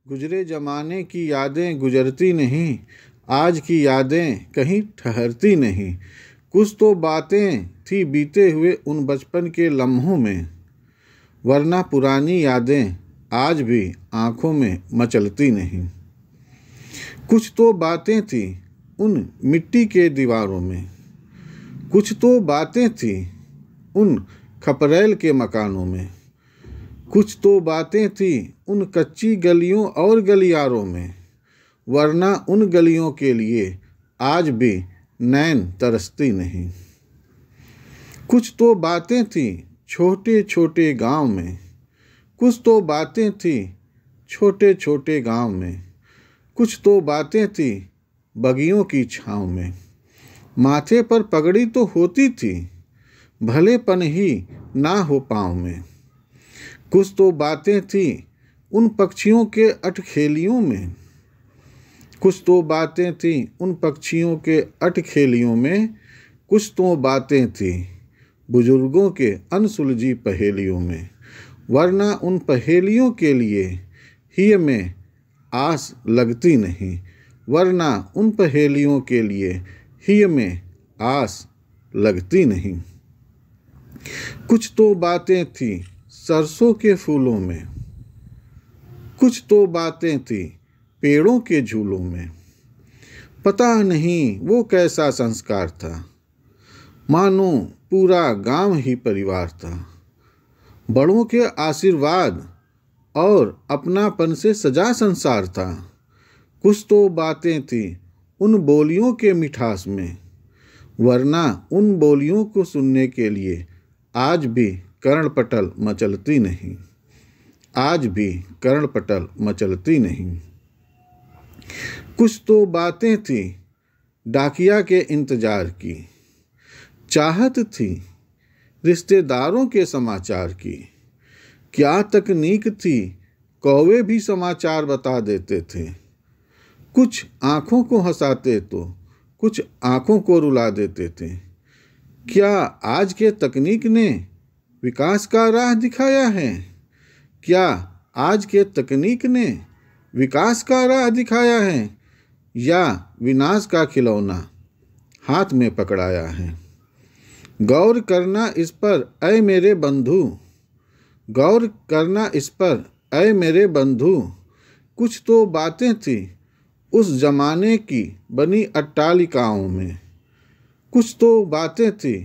गुजरे ज़माने की यादें गुजरती नहीं, आज की यादें कहीं ठहरती नहीं। कुछ तो बातें थी बीते हुए उन बचपन के लम्हों में, वरना पुरानी यादें आज भी आँखों में मचलती नहीं। कुछ तो बातें थी उन मिट्टी के दीवारों में, कुछ तो बातें थी उन खपरेल के मकानों में, कुछ तो बातें थी उन कच्ची गलियों और गलियारों में, वरना उन गलियों के लिए आज भी नैन तरसती नहीं। कुछ तो बातें थी छोटे छोटे गांव में, कुछ तो बातें थी छोटे छोटे गांव में, कुछ तो बातें थी बगियों की छाँव में। माथे पर पगड़ी तो होती थी, भलेपन ही ना हो पाँव में। कुछ तो बातें थी उन पक्षियों के अटखेलियों में, कुछ तो बातें थी उन पक्षियों के अटखेलियों में, कुछ तो बातें थी बुजुर्गों के अनसुलझी पहेलियों में, वरना उन पहेलियों के लिए ही में आस लगती नहीं, वरना उन पहेलियों के लिए ही में आस लगती नहीं। कुछ तो बातें थी सरसों के फूलों में, कुछ तो बातें थी पेड़ों के झूलों में। पता नहीं वो कैसा संस्कार था, मानो पूरा गांव ही परिवार था। बड़ों के आशीर्वाद और अपनापन से सजा संसार था। कुछ तो बातें थी उन बोलियों के मिठास में, वरना उन बोलियों को सुनने के लिए आज भी कर्णपटल मचलती नहीं, आज भी कर्णपटल मचलती नहीं। कुछ तो बातें थी डाकिया के इंतजार की, चाहत थी रिश्तेदारों के समाचार की। क्या तकनीक थी, कौवे भी समाचार बता देते थे। कुछ आँखों को हंसाते तो कुछ आँखों को रुला देते थे। क्या आज के तकनीक ने विकास का राह दिखाया है? क्या आज के तकनीक ने विकास का राह दिखाया है, या विनाश का खिलौना हाथ में पकड़ाया है? गौर करना इस पर ऐ मेरे बंधु, गौर करना इस पर ऐ मेरे बंधु। कुछ तो बातें थी उस जमाने की बनी अट्टालिकाओं में, कुछ तो बातें थी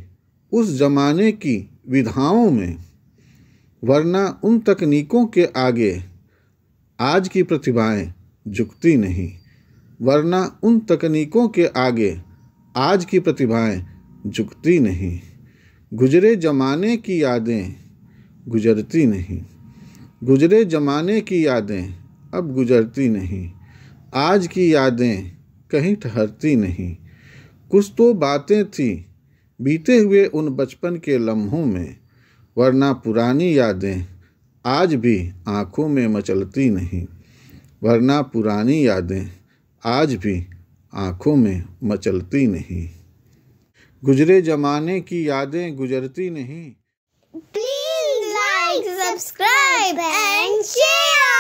उस जमाने की विधाओं में, वरना उन तकनीकों के आगे आज की प्रतिभाएं झुकती नहीं, वरना उन तकनीकों के आगे आज की प्रतिभाएं झुकती नहीं। गुजरे ज़माने की यादें गुजरती नहीं, गुजरे ज़माने की यादें अब गुजरती नहीं, आज की यादें कहीं ठहरती नहीं। कुछ तो बातें थी बीते हुए उन बचपन के लम्हों में, वरना पुरानी यादें आज भी आँखों में मचलती नहीं, वरना पुरानी यादें आज भी आँखों में मचलती नहीं। गुजरे ज़माने की यादें गुजरती नहीं। Please like, subscribe and share.